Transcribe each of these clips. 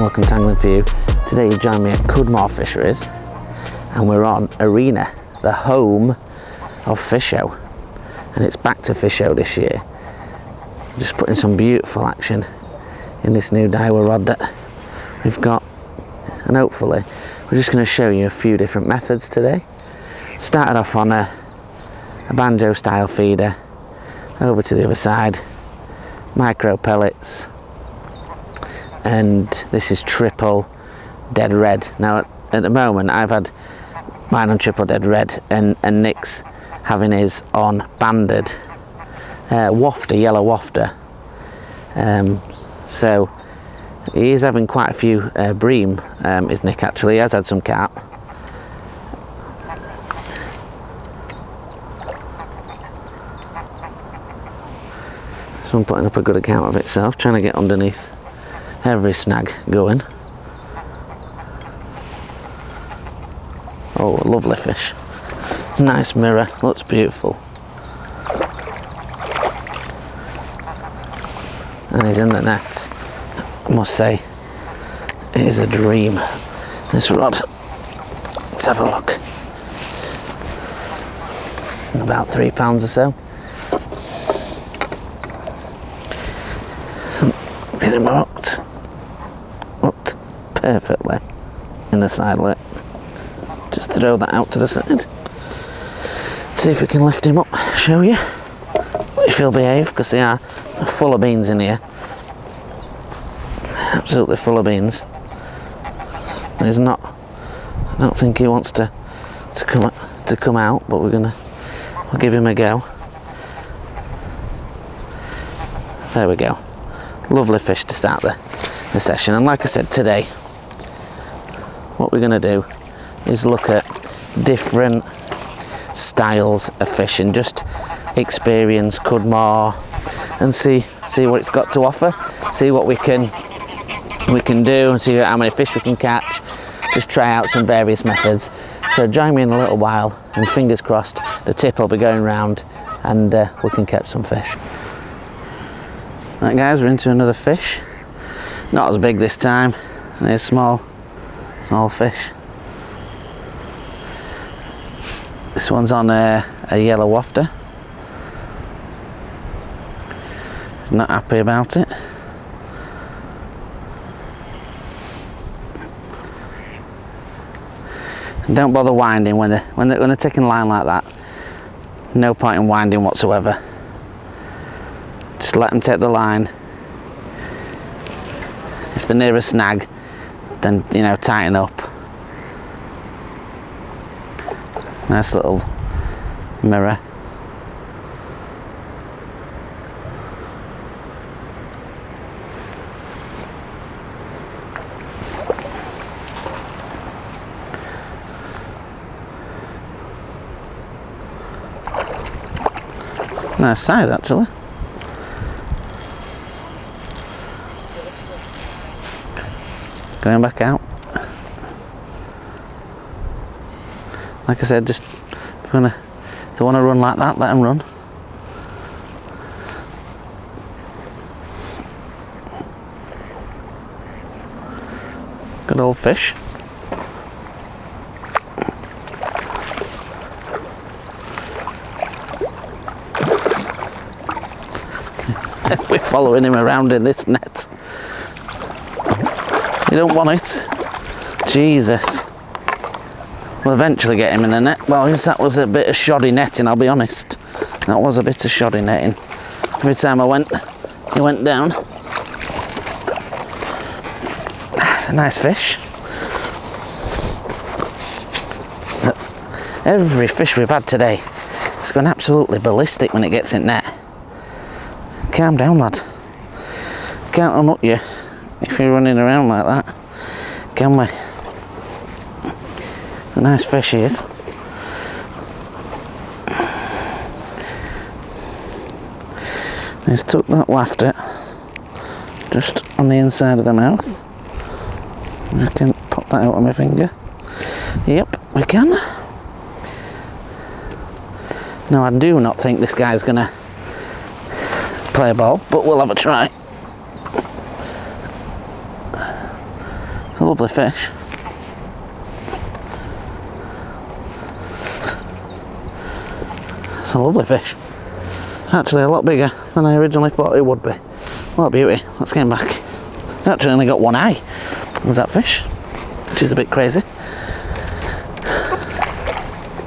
welcome to Angling For You. Today you join me at Cudmore Fisheries and we're on Arena, the home of Fish Show, and it's back to Fish Show this year. Just putting some beautiful action in this new Daiwa rod that we've got, and hopefully we're just going to show you a few different methods today. Started off on a banjo style feeder, over to the other side, micro pellets, and this is triple dead red. Now at the moment I've had mine on triple dead red, and Nick's having his on banded wafter, yellow wafter. So he is having quite a few bream, is Nick actually. He has had some carp. So I'm putting up a good account of itself, trying to get underneath every snag going. Oh, a lovely fish. Nice mirror, looks beautiful. And he's in the net. I must say, it is a dream, this rod. Let's have a look. About 3 pounds or so. Get him hooked perfectly in the side lip. Just throw that out to the side. See if we can lift him up, show you if he'll behave, because they are full of beans in here. Absolutely full of beans. He's not, I don't think he wants to come out, but we'll give him a go. There we go. Lovely fish to start the session. And like I said, today what we're going to do is look at different styles of fishing, just experience Cudmore and see what it's got to offer, see what we can do, and see how many fish we can catch. Just try out some various methods. So join me in a little while, and fingers crossed the tip will be going round and we can catch some fish. Right guys, we're into another fish. Not as big this time. They're small fish. This one's on a yellow wafter. He's not happy about it. And don't bother winding when they're taking a line like that. No point in winding whatsoever. Just let them take the line. If they're near a snag, then tighten up. Nice little mirror. Nice size actually. Going back out. Like I said, just if they want to run like that, let them run. Good old fish. We're following him around in this net. You don't want it. Jesus. We'll eventually get him in the net. Well, that was a bit of shoddy netting, I'll be honest. That was a bit of shoddy netting. Every time I went, he went down. It's a nice fish. Every fish we've had today, it's gone absolutely ballistic when it gets in net. Calm down, lad. Can't unhook you if you're running around like that, can we? It's a nice fish he is. He's took that wafter just on the inside of the mouth. I can pop that out on my finger. Yep, we can. Now I do not think this guy's gonna play a ball, but we'll have a try. a lovely fish. It's a lovely fish. Actually a lot bigger than I originally thought it would be. What a beauty. Let's get him back. It's actually only got one eye. There's that fish, which is a bit crazy.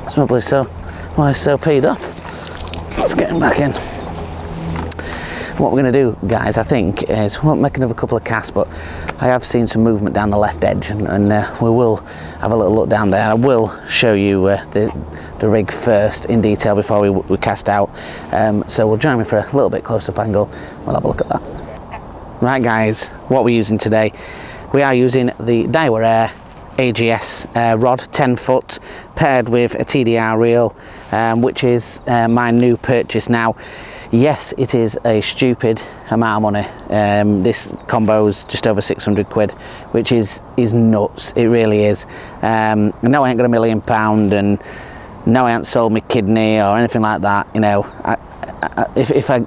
It's probably why he's so peed off. Let's get him back in. What we're going to do, guys, I think, is we won't make another couple of casts, but I have seen some movement down the left edge, and we will have a little look down there. I will show you the rig first in detail before we cast out. So we'll join me for a little bit close-up angle. We'll have a look at that. Right, guys, what we're using today, we are using the Daiwa Air AGS rod, 10 foot, paired with a TDR reel, which is my new purchase now. Yes, it is a stupid amount of money. This combo's just over 600 quid, which is nuts. It really is. No, I ain't got £1 million, and no, I ain't sold my kidney or anything like that. You know, if I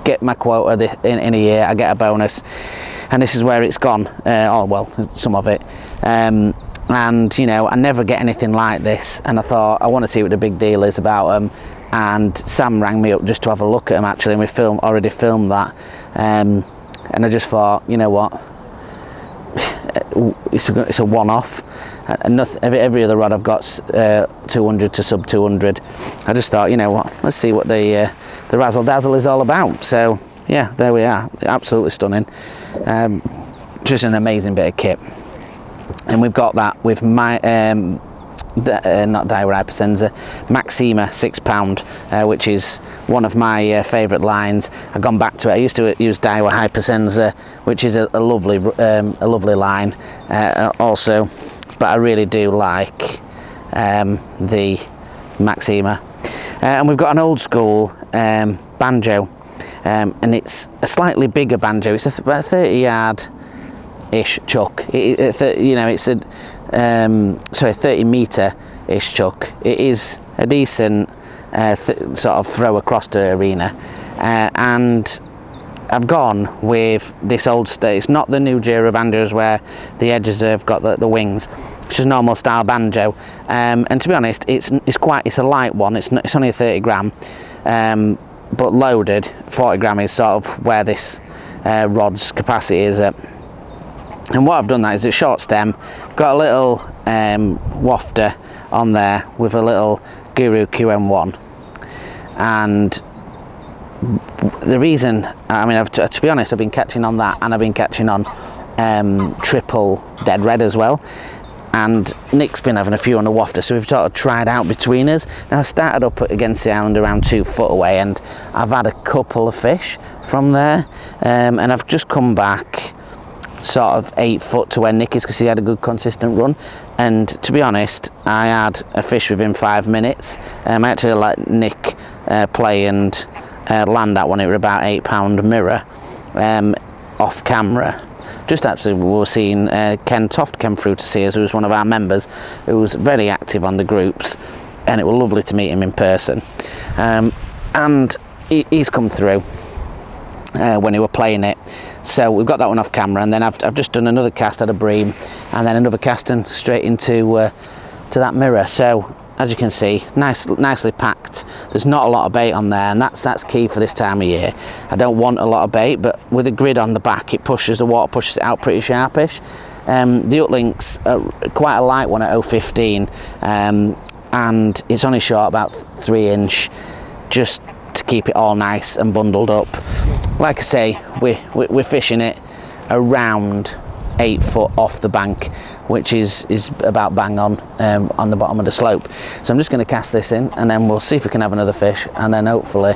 get my quota in a year, I get a bonus, and this is where it's gone. Oh well, some of it. And you know, I never get anything like this, and I thought I want to see what the big deal is about them. And Sam rang me up just to have a look at them actually, and we already filmed that, and I just thought, you know what, it's a one-off. Every other rod I've got 200 to sub 200. I just thought, you know what, let's see what the razzle dazzle is all about. So yeah, there we are. Absolutely stunning. Just an amazing bit of kit. And we've got that with my not Daiwa Hypersenza, Maxima £6, which is one of my favourite lines. I've gone back to it. I used to use Daiwa Hypersenza, which is a lovely line also, but I really do like the Maxima. And we've got an old school banjo, and it's a slightly bigger banjo. It's about 30 yard ish chuck. You know, it's a 30 metre ish chuck. It is a decent sort of throw across the arena, and I've gone with this old state. It's not the new Jura banjos where the edges have got the wings. It's just normal style banjo, and to be honest, it's a light one. It's only a 30 gram, but loaded 40 gram is sort of where this rod's capacity is at. And what I've done that is a short stem, got a little wafter on there with a little Guru QM1, and the reason, I mean, to be honest, I've been catching on that, and I've been catching on triple dead red as well, and Nick's been having a few on the wafter, so we've sort of tried out between us. Now I started up against the island around 2 foot away, and I've had a couple of fish from there, and I've just come back sort of 8 foot to where Nick is, because he had a good consistent run. And to be honest, I had a fish within 5 minutes. I actually let Nick play and land that one. It was about £8 mirror off camera. Just actually, we were seeing Ken Toft came through to see us, who was one of our members, who was very active on the groups, and it was lovely to meet him in person. And he's come through when he were playing it. So we've got that one off camera, and then I've just done another cast at a bream, and then another casting straight into to that mirror. So as you can see, nicely packed. There's not a lot of bait on there, and that's key for this time of year. I don't want a lot of bait, but with a grid on the back, the water pushes it out pretty sharpish. The Uplink's quite a light one at 0.15, and it's only short, about 3 inch, just to keep it all nice and bundled up. Like I say, we're fishing it around 8 foot off the bank, which is about bang on the bottom of the slope. So I'm just going to cast this in, and then we'll see if we can have another fish, and then hopefully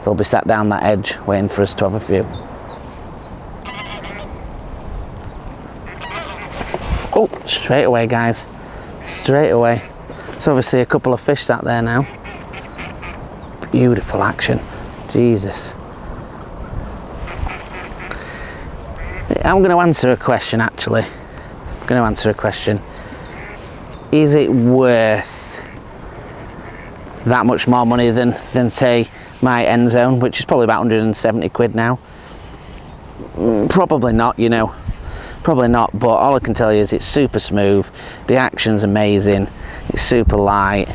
they'll be sat down that edge waiting for us to have a few. Oh, straight away, guys, straight away. So obviously a couple of fish sat there now. Beautiful action, Jesus. I'm going to answer a question, actually. I'm going to answer a question. Is it worth that much more money than say, my end zone, which is probably about 170 quid now? Probably not, you know. Probably not, but all I can tell you is it's super smooth, the action's amazing, it's super light,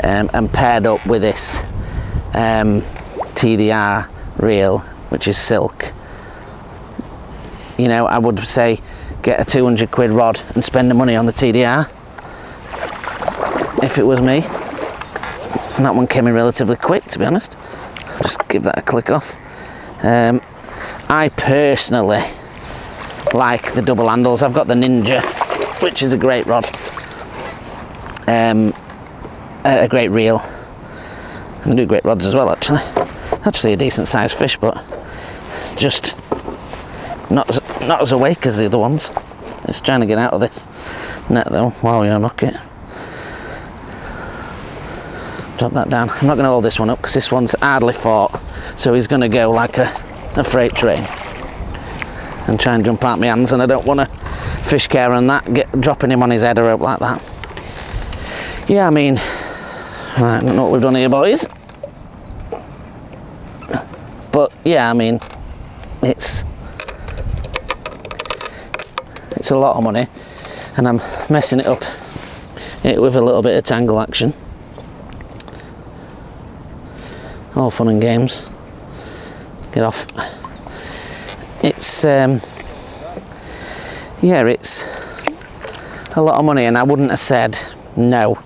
and paired up with this TDR reel, which is silk. You know, I would say get a 200 quid rod and spend the money on the TDR if it was me. And that one came in relatively quick, to be honest. Just give that a click off. I personally like the double handles. I've got the Ninja, which is a great rod, a great reel. I can do great rods as well, actually a decent sized fish, but just not as awake as the other ones. It's trying to get out of this net though while we unlock it. Drop that down. I'm not going to hold this one up because this one's hardly fought, so he's going to go like a freight train and try and jump out my hands, and I don't want to fish care on that, dropping him on his head a rope like that. Yeah, I mean, right, I don't know what we've done here, boys, but yeah, I mean, it's a lot of money, and I'm messing it up with a little bit of tangle action. All fun and games. Get off. It's yeah, it's a lot of money, and I wouldn't have said no.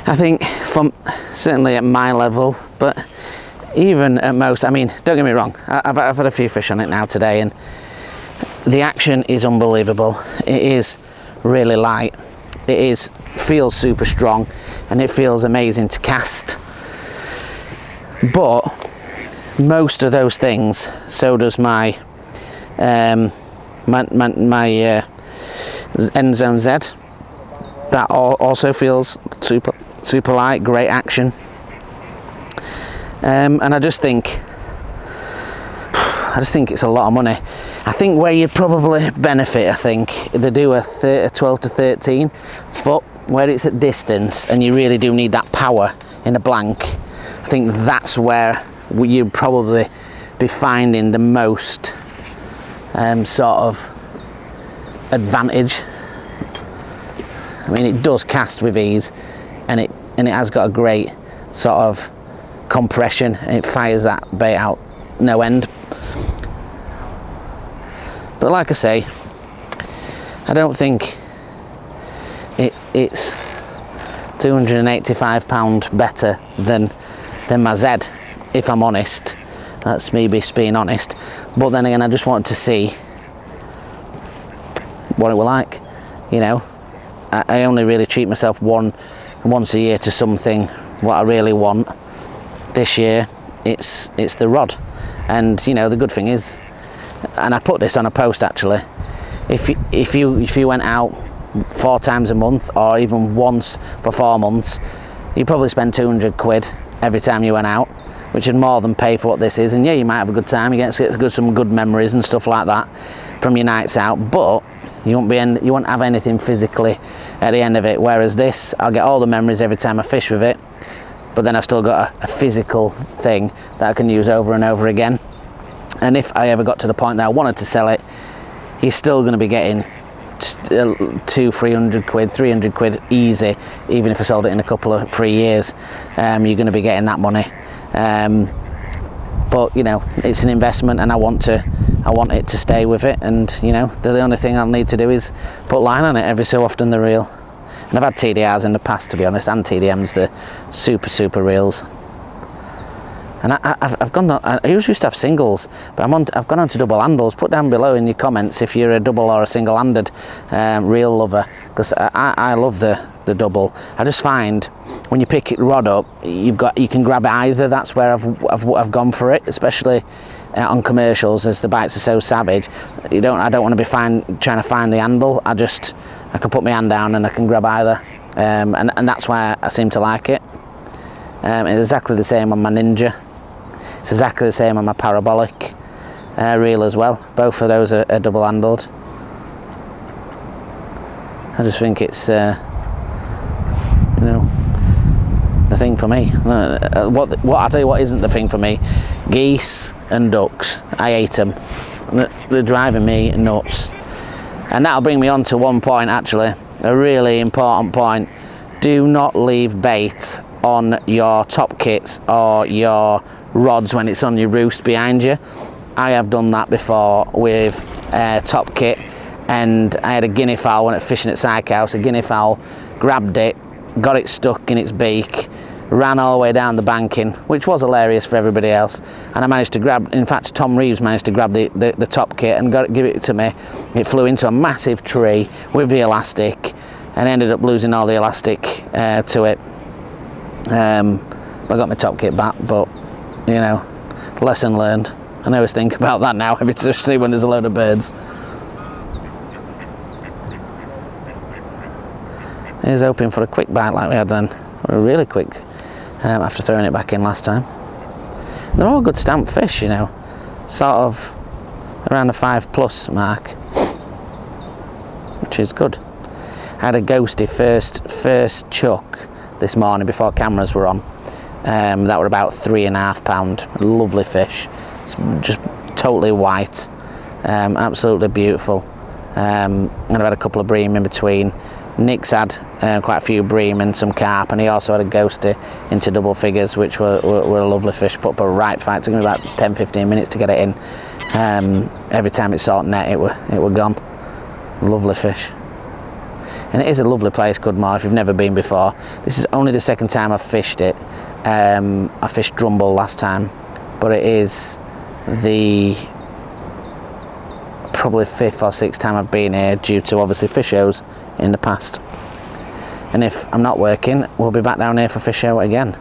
I think from certainly at my level, but even at most, I mean, don't get me wrong, I've had a few fish on it now today, and the action is unbelievable. It is really light. It feels super strong, and it feels amazing to cast. But most of those things, so does my my End Zone Z. That also feels super light, great action. And I just think it's a lot of money. I think where you'd probably benefit, I think they do a 12 to 13 foot where it's at distance, and you really do need that power in a blank. I think that's where you'd probably be finding the most sort of advantage. I mean, it does cast with ease, and it has got a great sort of compression, and it fires that bait out no end. But like I say, I don't think it's £285 better than my Z, if I'm honest. That's me being honest. But then again, I just wanted to see what it were like. You know, I only really treat myself once a year to something what I really want. This year it's the rod, and you know, the good thing is, and I put this on a post actually, if you went out 4 times a month, or even once for 4 months, you'd probably spend 200 quid every time you went out, which would more than pay for what this is. And yeah, you might have a good time, you get some good memories and stuff like that from your nights out, but you won't have anything physically at the end of it. Whereas this, I'll get all the memories every time I fish with it, but then I've still got a physical thing that I can use over and over again. And if I ever got to the point that I wanted to sell it, you're still going to be getting 200-300 quid, 300 quid easy, even if I sold it in a couple of 3 years. You're going to be getting that money. But you know, it's an investment, and I want it to stay with it. And you know, the only thing I'll need to do is put line on it every so often, the reel. And I've had TDRs in the past, to be honest, and TDMs, the super reels. And I've gone. I usually used to have singles, but I've gone on to double handles. Put down below in your comments if you're a double or a single-handed reel lover, because I love the double. I just find when you pick the rod up, you can grab either. That's where I've gone for it, especially on commercials, as the bites are so savage. I don't want to be trying to find the handle. I can put my hand down and I can grab either, and that's why I seem to like it. It's exactly the same on my Ninja. It's exactly the same on my parabolic reel as well. Both of those are double handled. I just think it's the thing for me. What I'll tell you what isn't the thing for me: geese and ducks. I hate them. they're driving me nuts. And that'll bring me on to one point, actually, a really important point. Do not leave bait on your top kits or your rods when it's on your roost behind you. I have done that before with top kit, and I had a guinea fowl when I was fishing at Syke House. A guinea fowl, grabbed it, got it stuck in its beak, ran all the way down the banking, which was hilarious for everybody else, and I managed to grab, in fact Tom Reeves managed to grab the top kit and give it to me. It flew into a massive tree with the elastic and ended up losing all the elastic to it. I got my top kit back, but you know, lesson learned. I always think about that now, especially when there's a load of birds. He's hoping for a quick bite like we had then, or really quick after throwing it back in last time. They're all good stamp fish, you know, sort of around the 5+ mark, which is good. I had a ghosty first chuck this morning before cameras were on. That were about 3.5 pound. Lovely fish, it's just totally white, absolutely beautiful. And I've had a couple of bream in between. Nick's had quite a few bream and some carp, and he also had a ghosty into double figures, which were a lovely fish. Put up a right fight. It took me about 10-15 minutes to get it in. Every time it sought net, it were gone. Lovely fish. And it is a lovely place, Cudmore, if you've never been before. This is only the second time I've fished it. I fished Drumble last time, but it is the probably 5th or 6th time I've been here, due to obviously fish shows in the past. And if I'm not working, we'll be back down here for fish show again.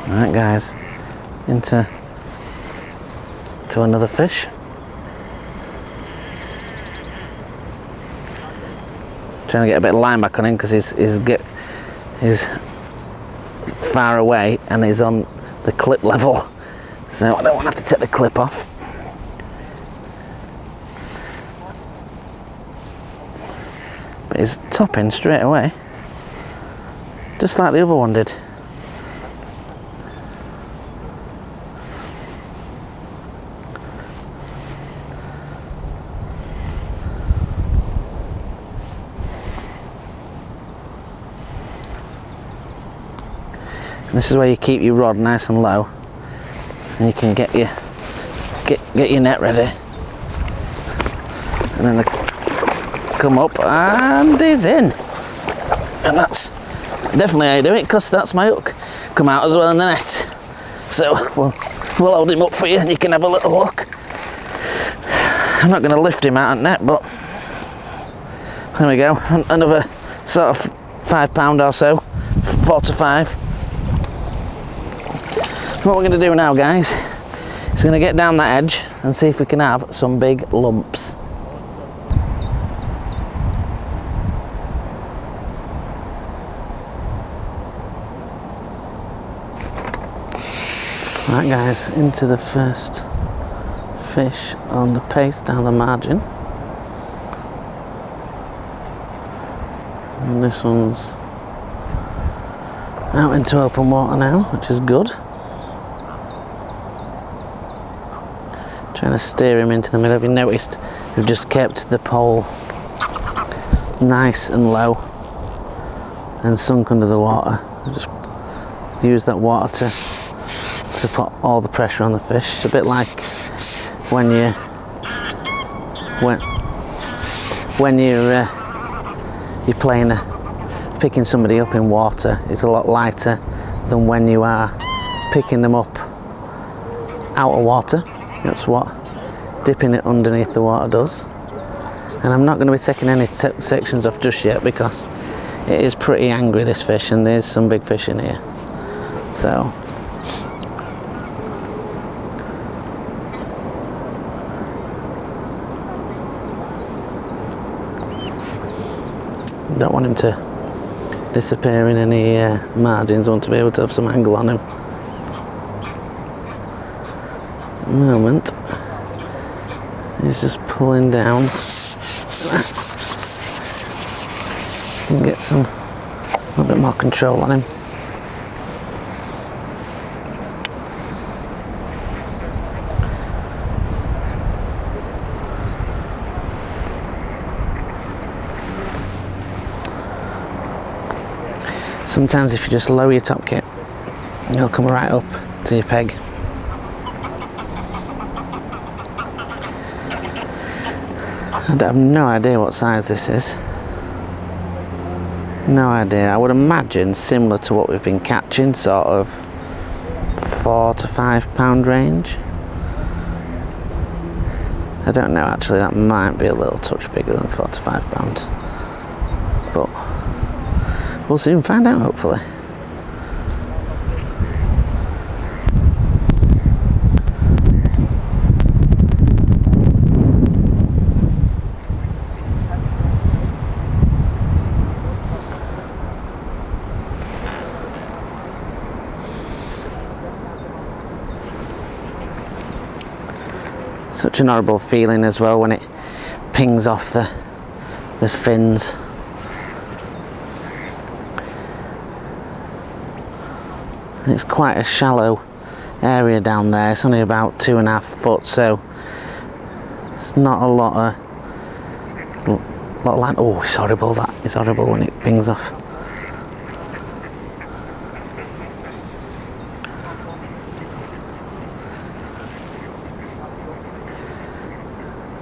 Alright guys, into another fish. Trying to get a bit of line back on him because he's far away and he's on the clip level, so I don't want to have to take the clip off. But he's topping straight away, just like the other one did. This is where you keep your rod nice and low, and you can get your net ready, and then they come up and he's in. And that's definitely how you do it, because that's my hook come out as well in the net. So we'll hold him up for you and you can have a little look. I'm not going to lift him out of net, but there we go, another sort of 5 pound or so, 4 to 5. What we're going to do now, guys, is going to get down that edge and see if we can have some big lumps. Right guys, into the first fish on the paste down the margin. And this one's out into open water now, which is good. Trying to steer him into the middle. Have you noticed we've just kept the pole nice and low and sunk under the water? Just use that water to put all the pressure on the fish. It's a bit like when you're picking somebody up in water. It's a lot lighter than when you are picking them up out of water. That's what dipping it underneath the water does. And I'm not going to be taking any sections off just yet, because it is pretty angry, this fish, and there's some big fish in here. So don't want him to disappear in any margins. I want to be able to have some angle on him. Moment, he's just pulling down and get a little bit more control on him. Sometimes if you just lower your top kit, you'll come right up to your peg. I have no idea what size this is. No idea. I would imagine similar to what we've been catching, sort of 4 to 5 pound range. I don't know actually, that might be a little touch bigger than 4 to 5 pounds. But we'll soon find out, hopefully. Such an horrible feeling as well when it pings off the fins. And it's quite a shallow area down there. It's only about 2.5 foot, so it's not a lot of land. Oh, it's horrible. That is horrible when it pings off.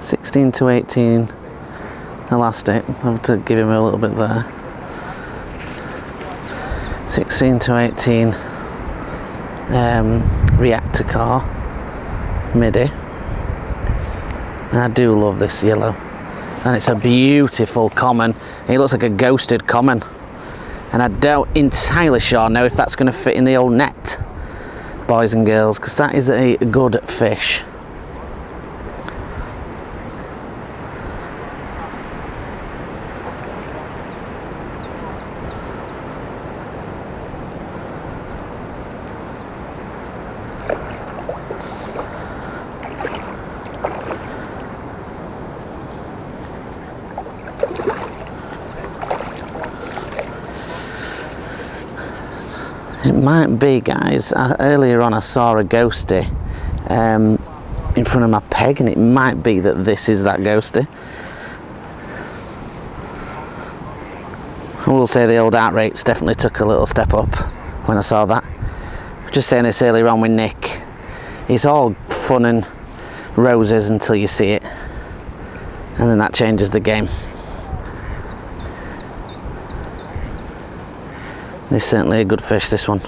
(16 to 18) elastic. I'll have to give him a little bit there. 16 to 18 reactor core midi. And I do love this yellow, and it's a beautiful common. It looks like a ghosted common, and I don't entirely sure now if that's going to fit in the old net, boys and girls, because that is a good fish. It might be, guys, earlier on I saw a ghostie in front of my peg, and it might be that this is that ghostie. I will say the old art rates definitely took a little step up when I saw that. I was just saying this earlier on with Nick. It's all fun and roses until you see it, and then that changes the game. This is certainly a good fish, this one.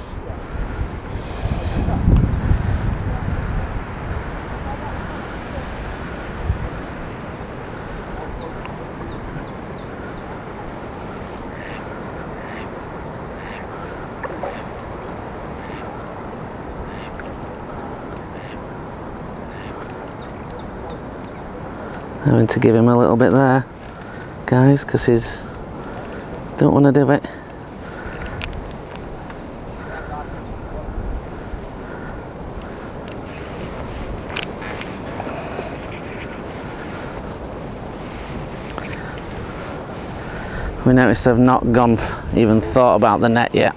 Having to give him a little bit there, guys, because he's don't want to do it. We noticed I've not even thought about the net yet.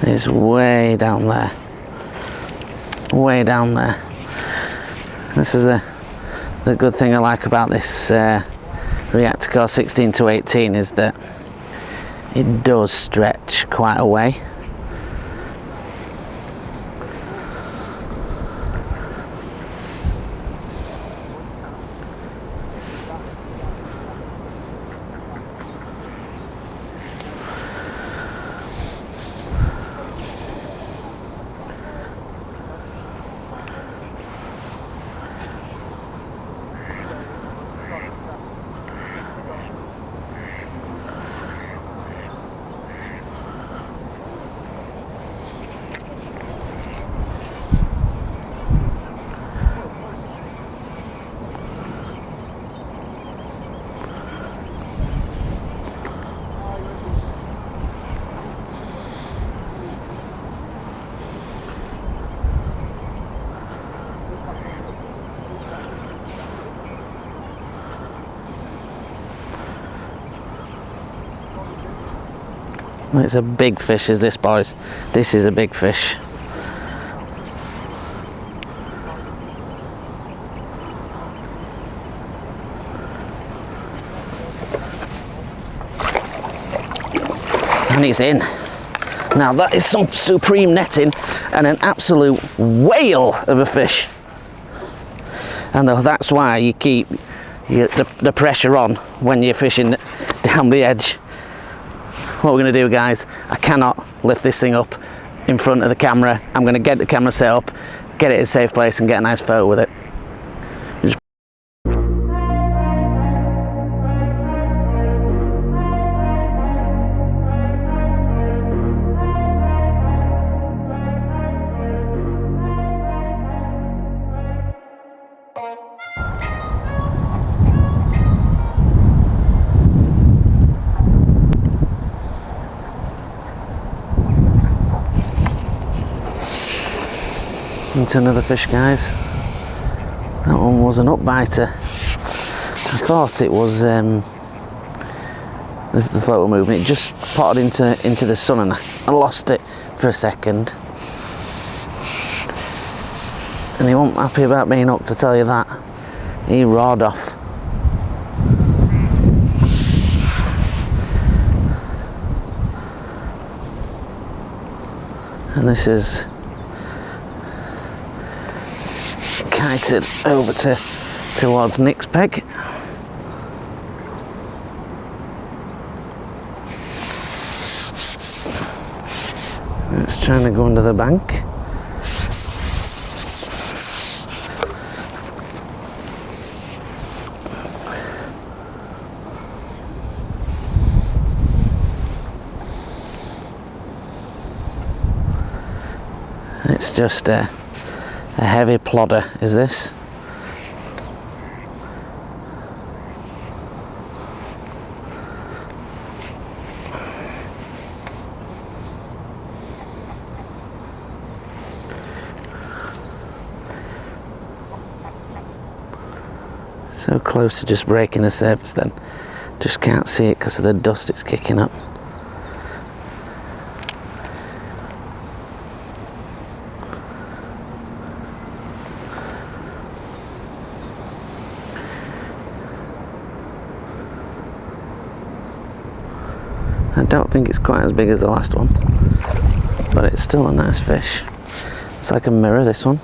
It's way down there. Way down there. This is the good thing I like about this reactor core 16 to 18 is that it does stretch quite a way. It's a big fish, is this, boys? This is a big fish. and it's in. Now that is some supreme netting and an absolute whale of a fish. And that's why you keep the pressure on when you're fishing down the edge. What we're going to do, guys, I cannot lift this thing up in front of the camera. I'm going to get the camera set up, get it in a safe place and get a nice photo with it. Into another fish, guys. That one was an upbiter. I thought it was the float were moving. It just potted into the sun and I lost it for a second. And he wasn't happy about being hooked, to tell you that. He roared off. And this is kited over towards Nick's peg. It's trying to go under the bank. It's just a heavy plodder, is this? So close to just breaking the surface then. Just can't see it because of the dust it's kicking up. I don't think it's quite as big as the last one, but it's still a nice fish. It's like a mirror, this one.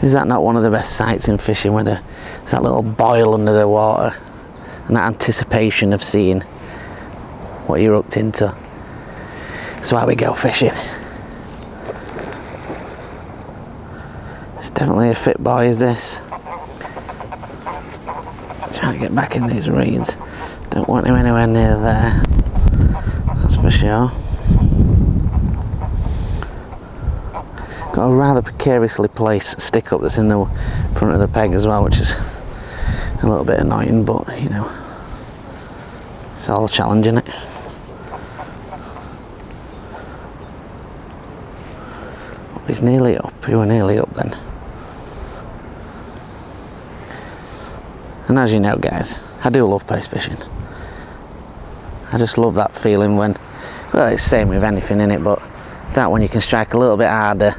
Is that not one of the best sights in fishing, where there's that little boil under the water and that anticipation of seeing what you're hooked into? That's why we go fishing. It's definitely a fit boy, is this? Trying to get back in these reeds. Don't want him anywhere near there, that's for sure. Got a rather precariously placed stick up that's in the front of the peg as well, which is a little bit annoying, but you know, it's all challenging it. He's nearly up. You were nearly up then. And as you know, guys, I do love pace fishing. I just love that feeling when, well, it's the same with anything in it, but that when you can strike a little bit harder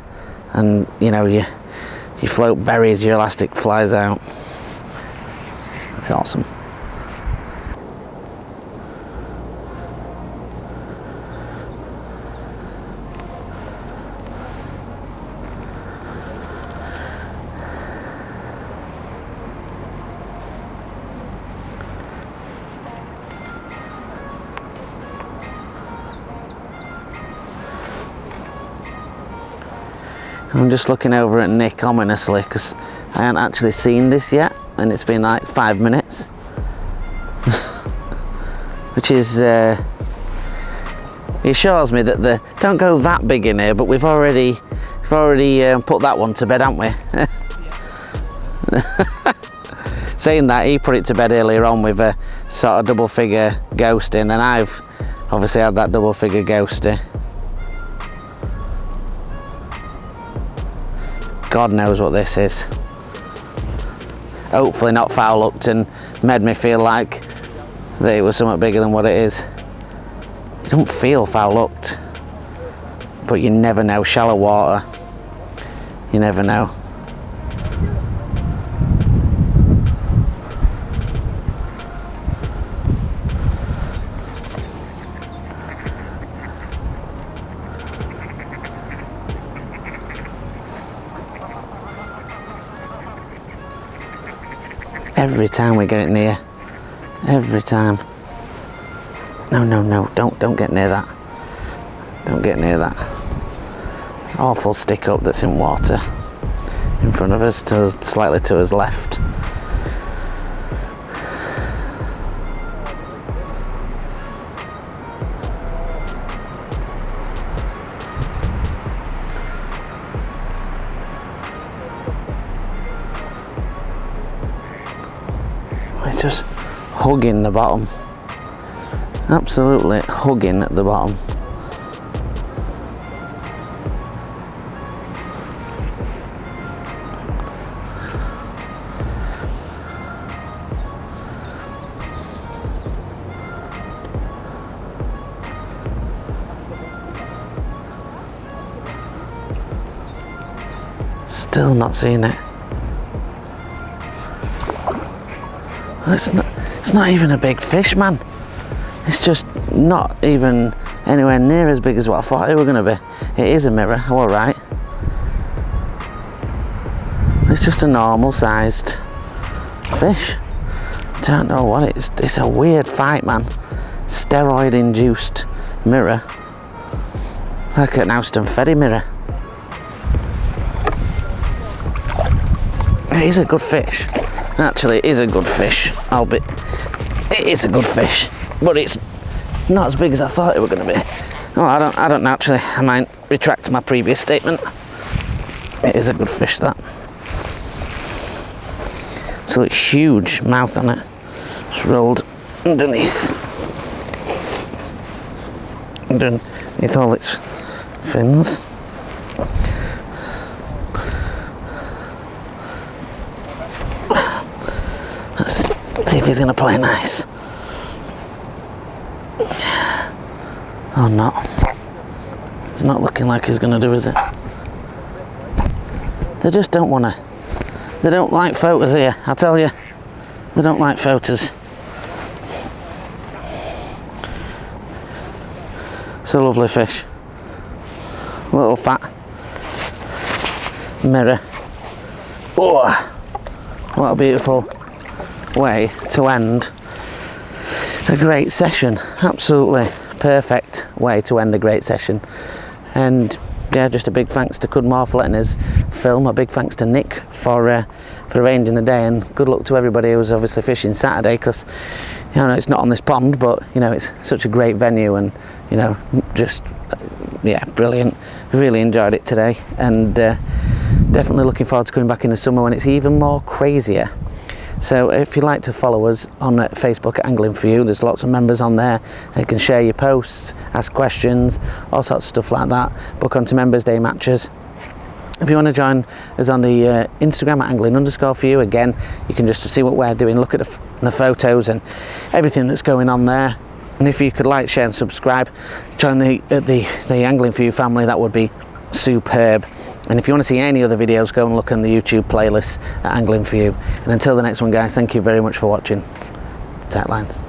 and you know your float buries, your elastic flies out. It's awesome. I'm just looking over at Nick ominously because I haven't actually seen this yet, and it's been like 5 minutes. Which is, it assures me that the don't go that big in here, but we've already put that one to bed, haven't we? Saying that, he put it to bed earlier on with a sort of double figure ghosty, and then I've obviously had that double figure ghosty. God knows what this is. Hopefully not foul hooked and made me feel like that it was something bigger than what it is. It don't feel foul hooked, but you never know. Shallow water, you never know. every time we get it near. Every time. No, don't get near that. Don't get near that. Awful stick up that's in water in front of us, slightly to his left. It's just hugging the bottom. Absolutely hugging at the bottom. Still not seeing it. It's not even a big fish, man. It's just not even anywhere near as big as what I thought it were going to be. It is a mirror, all right. It's just a normal sized fish. Don't know what it is. It's a weird fight, man. Steroid induced mirror. Like an Austin Ferry mirror. It is a good fish. Actually, it is a good fish. It is a good fish, but it's not as big as I thought it were going to be. Oh, I don't know. Actually, I might retract my previous statement. It is a good fish, that. So it's huge mouth on it. It's rolled underneath all its fins. See if he's going to play nice. Oh no. It's not looking like he's going to do, is it? They just don't want to. They don't like photos here, I tell you. They don't like photos. It's a lovely fish. Little fat mirror. Oh, what a beautiful way to end a great session. Absolutely perfect way to end a great session. And yeah, just a big thanks to Cudmore for letting us film. A big thanks to Nick for arranging the day, and good luck to everybody who was obviously fishing Saturday, because you know it's not on this pond, but you know it's such a great venue, and you know just yeah, brilliant. Really enjoyed it today, and definitely looking forward to coming back in the summer when it's even more crazier. So if you'd like to follow us on Facebook at Angling For You, there's lots of members on there. You can share your posts, ask questions, all sorts of stuff like that. Book onto Members Day matches. If you want to join us on the Instagram at angling_for_you, again, you can just see what we're doing, look at the photos and everything that's going on there. And if you could like, share and subscribe, join the Angling For You family, that would be superb. And if you want to see any other videos, go and look on the YouTube playlist at Angling For You. And until the next one, guys, thank you very much for watching. Tight lines.